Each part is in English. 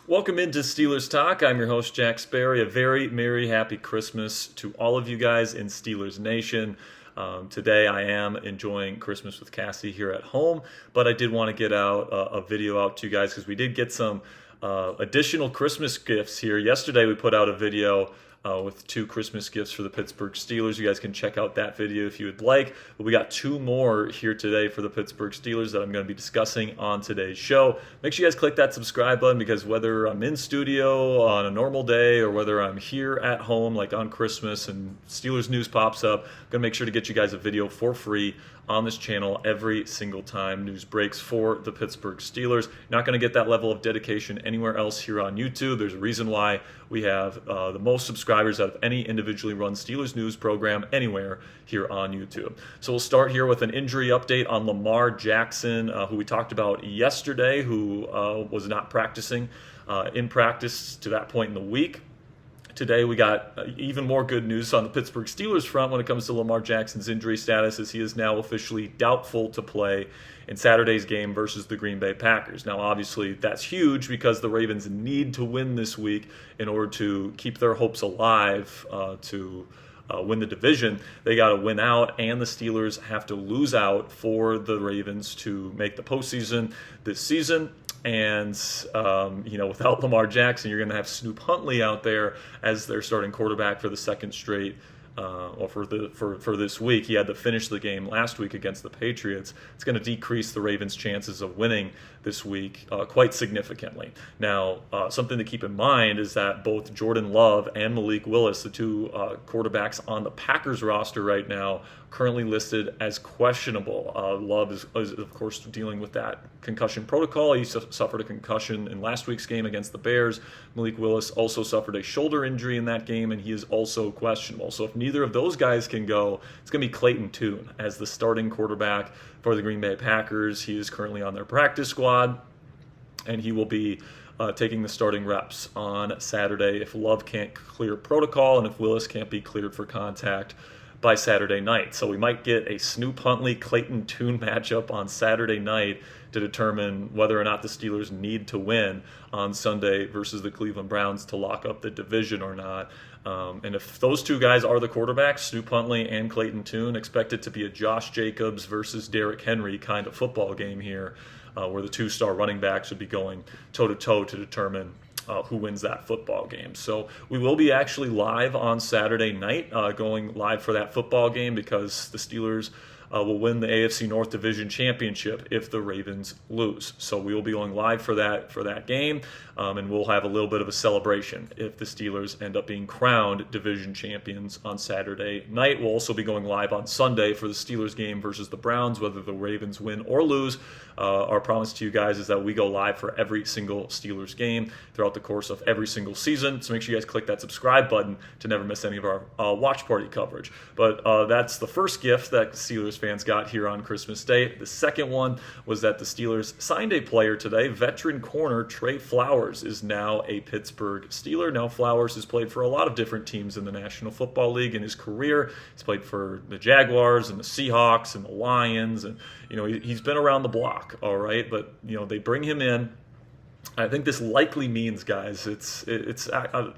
Welcome into Steelers Talk. I'm your host, Jack Sperry. A very merry, happy Christmas to all of you guys in Steelers Nation. Today I am enjoying Christmas with Cassie here at home, but I did want to get out a video out to you guys because we did get some additional Christmas gifts here. Yesterday we put out a video with 2 Christmas gifts for the Pittsburgh Steelers. You guys can check out that video if you would like. But we got 2 more here today for the Pittsburgh Steelers that I'm going to be discussing on today's show. Make sure you guys click that subscribe button because whether I'm in studio on a normal day or whether I'm here at home like on Christmas and Steelers news pops up, I'm going to make sure to get you guys a video for free on this channel every single time news breaks for the Pittsburgh Steelers. You're not going to get that level of dedication anywhere else here on YouTube. There's a reason why we have the most subscribers out of any individually run Steelers news program anywhere here on YouTube. So we'll start here with an injury update on Lamar Jackson, who we talked about yesterday, who was not practicing in practice to that point in the week. Today we got even more good news on the Pittsburgh Steelers front when it comes to Lamar Jackson's injury status, as he is now officially doubtful to play in Saturday's game versus the Green Bay Packers. Now obviously that's huge because the Ravens need to win this week in order to keep their hopes alive to win the division. They got to win out, and the Steelers have to lose out for the Ravens to make the postseason this season. And, without Lamar Jackson, you're going to have Snoop Huntley out there as their starting quarterback for the second straight, for this week. He had to finish the game last week against the Patriots. It's going to decrease the Ravens' chances of winning this week quite significantly. Now, something to keep in mind is that both Jordan Love and Malik Willis, the 2 quarterbacks on the Packers roster right now, currently listed as questionable. Love is, of course, dealing with that concussion protocol. He suffered a concussion in last week's game against the Bears. Malik Willis also suffered a shoulder injury in that game, and he is also questionable. So if neither of those guys can go, it's going to be Clayton Tune as the starting quarterback for the Green Bay Packers. He is currently on their practice squad, and he will be taking the starting reps on Saturday if Love can't clear protocol and if Willis can't be cleared for contact by Saturday night. So we might get a Snoop Huntley Clayton Tune matchup on Saturday night to determine whether or not the Steelers need to win on Sunday versus the Cleveland Browns to lock up the division or not. And if those 2 guys are the quarterbacks, Snoop Huntley and Clayton Tune, expect it to be a Josh Jacobs versus Derrick Henry kind of football game here, where the 2-star running backs would be going toe-to-toe to determine who wins that football game. So we will be actually live on Saturday night, going live for that football game because the Steelers will win the AFC North Division Championship if the Ravens lose. So we will be going live for that game, and we'll have a little bit of a celebration if the Steelers end up being crowned division champions on Saturday night. We'll also be going live on Sunday for the Steelers game versus the Browns, whether the Ravens win or lose. Our promise to you guys is that we go live for every single Steelers game throughout the course of every single season. So make sure you guys click that subscribe button to never miss any of our watch party coverage. But that's the first gift that Steelers fans got here on Christmas Day. The second one was that the Steelers signed a player today. Veteran corner Trey Flowers is now a Pittsburgh Steeler. Now Flowers has played for a lot of different teams in the National Football League in his career. He's played for the Jaguars and the Seahawks and the Lions, and he's been around the block, all right? But they bring him in. I think this likely means, guys, it's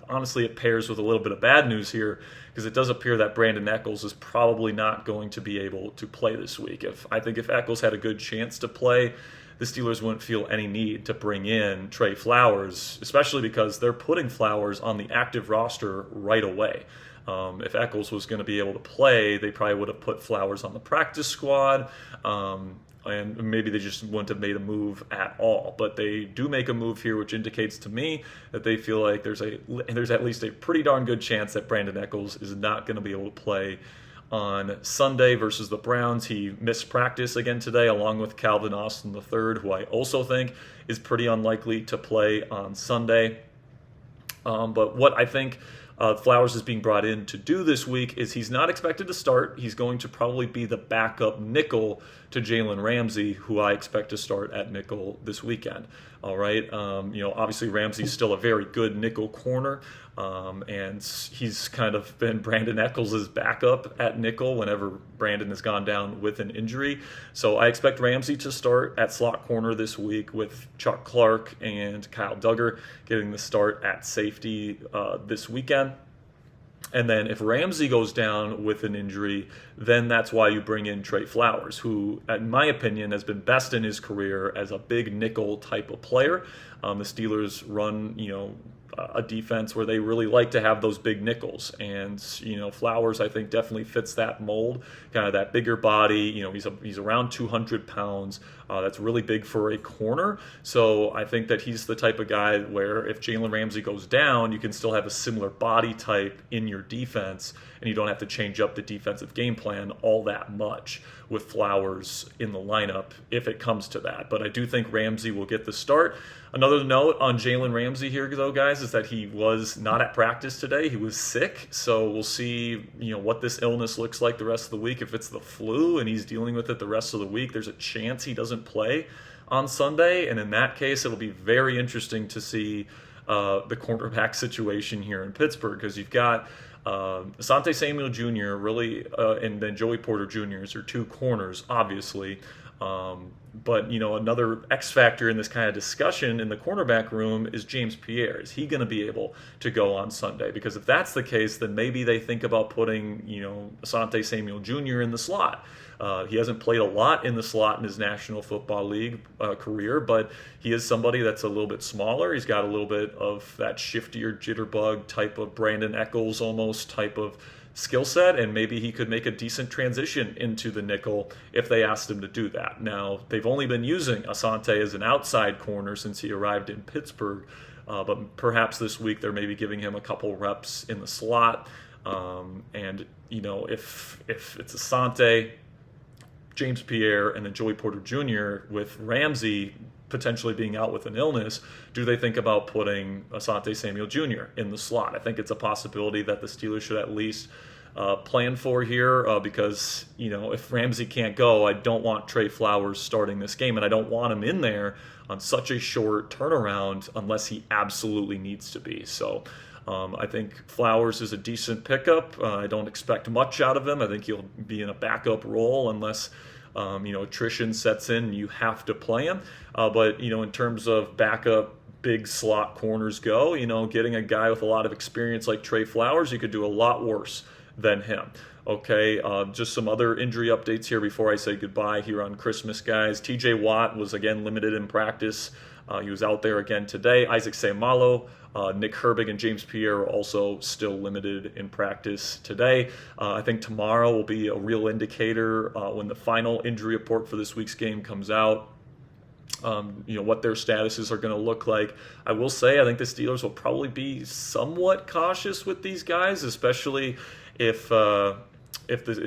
honestly it pairs with a little bit of bad news here because it does appear that Brandin Echols is probably not going to be able to play this week. I think if Echols had a good chance to play, the Steelers wouldn't feel any need to bring in Trey Flowers, especially because they're putting Flowers on the active roster right away. If Echols was going to be able to play, they probably would have put Flowers on the practice squad. And maybe they just wouldn't have made a move at all. But they do make a move here, which indicates to me that they feel like there's at least a pretty darn good chance that Brandin Echols is not going to be able to play on Sunday versus the Browns. He missed practice again today, along with Calvin Austin III, who I also think is pretty unlikely to play on Sunday. But what I think Flowers is being brought in to do this week is he's not expected to start. He's going to probably be the backup nickel to Jalen Ramsey, who I expect to start at nickel this weekend. All right. Obviously Ramsey's still a very good nickel corner. And he's kind of been Brandin Echols' backup at nickel whenever Brandin has gone down with an injury. So I expect Ramsey to start at slot corner this week, with Chuck Clark and Kyle Duggar getting the start at safety this weekend. And then if Ramsey goes down with an injury, then that's why you bring in Trey Flowers, who, in my opinion, has been best in his career as a big nickel type of player. The Steelers run, a defense where they really like to have those big nickels, and Flowers, I think, definitely fits that mold. Kind of that bigger body. He's around 200 pounds. That's really big for a corner. So I think that he's the type of guy where if Jalen Ramsey goes down, you can still have a similar body type in your defense, and you don't have to change up the defensive game plan all that much with Flowers in the lineup if it comes to that. But I do think Ramsey will get the start. Another note on Jalen Ramsey here, though, guys, is that he was not at practice today. He was sick, so we'll see, what this illness looks like the rest of the week. If it's the flu and he's dealing with it the rest of the week, there's a chance he doesn't play on Sunday, and in that case, it'll be very interesting to see the cornerback situation here in Pittsburgh, because you've got Asante Samuel Jr., really, and then Joey Porter Jr. are two corners, obviously. But another X factor in this kind of discussion in the cornerback room is James Pierre. Is he going to be able to go on Sunday? Because if that's the case, then maybe they think about putting, Asante Samuel Jr. in the slot. He hasn't played a lot in the slot in his National Football League career, but he is somebody that's a little bit smaller. He's got a little bit of that shiftier jitterbug type of Brandin Echols almost type of skill set, and maybe he could make a decent transition into the nickel if they asked him to do that. Now, they've only been using Asante as an outside corner since he arrived in Pittsburgh, but perhaps this week they're maybe giving him a couple reps in the slot. And if it's Asante, James Pierre, and then Joey Porter Jr. with Ramsey potentially being out with an illness, do they think about putting Asante Samuel Jr. in the slot? I think it's a possibility that the Steelers should at least plan for here, because if Ramsey can't go, I don't want Trey Flowers starting this game, and I don't want him in there on such a short turnaround unless he absolutely needs to be. So I think Flowers is a decent pickup. I don't expect much out of him. I think he'll be in a backup role unless attrition sets in and you have to play him. But in terms of backup big slot corners go, getting a guy with a lot of experience like Trey Flowers, you could do a lot worse than him. Okay, just some other injury updates here before I say goodbye here on Christmas, guys. T.J. Watt was again limited in practice. He was out there again today. Isaac Seumalo, Nick Herbig, and James Pierre are also still limited in practice today. I think tomorrow will be a real indicator when the final injury report for this week's game comes out. What their statuses are going to look like. I will say I think the Steelers will probably be somewhat cautious with these guys, especially if the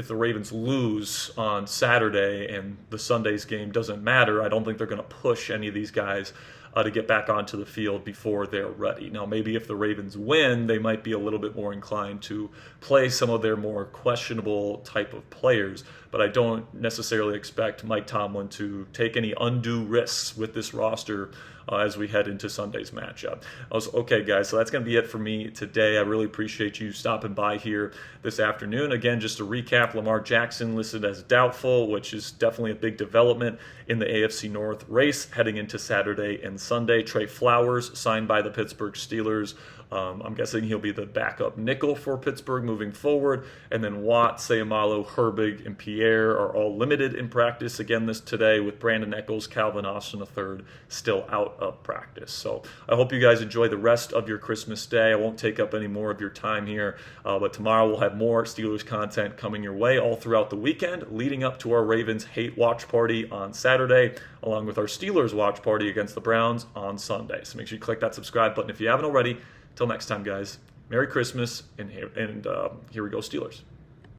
Ravens lose on Saturday and the Sunday's game doesn't matter. I don't think they're going to push any of these guys to get back onto the field before they're ready. Now, maybe if the Ravens win, they might be a little bit more inclined to play some of their more questionable type of players, but I don't necessarily expect Mike Tomlin to take any undue risks with this roster as we head into Sunday's matchup. Okay, guys, so that's going to be it for me today. I really appreciate you stopping by here this afternoon. Again, just to recap, Lamar Jackson listed as doubtful, which is definitely a big development in the AFC North race heading into Saturday and Sunday. Trey Flowers signed by the Pittsburgh Steelers. I'm guessing he'll be the backup nickel for Pittsburgh moving forward. And then Watt, Seumalo, Herbig, and Pierre are all limited in practice again today, with Brandin Echols, Calvin Austin III still out of practice. So I hope you guys enjoy the rest of your Christmas day. I won't take up any more of your time here, but tomorrow we'll have more Steelers content coming your way all throughout the weekend, leading up to our Ravens hate watch party on Saturday, along with our Steelers watch party against the Browns on Sunday. So make sure you click that subscribe button if you haven't already. Till next time, guys, Merry Christmas, and here we go, Steelers.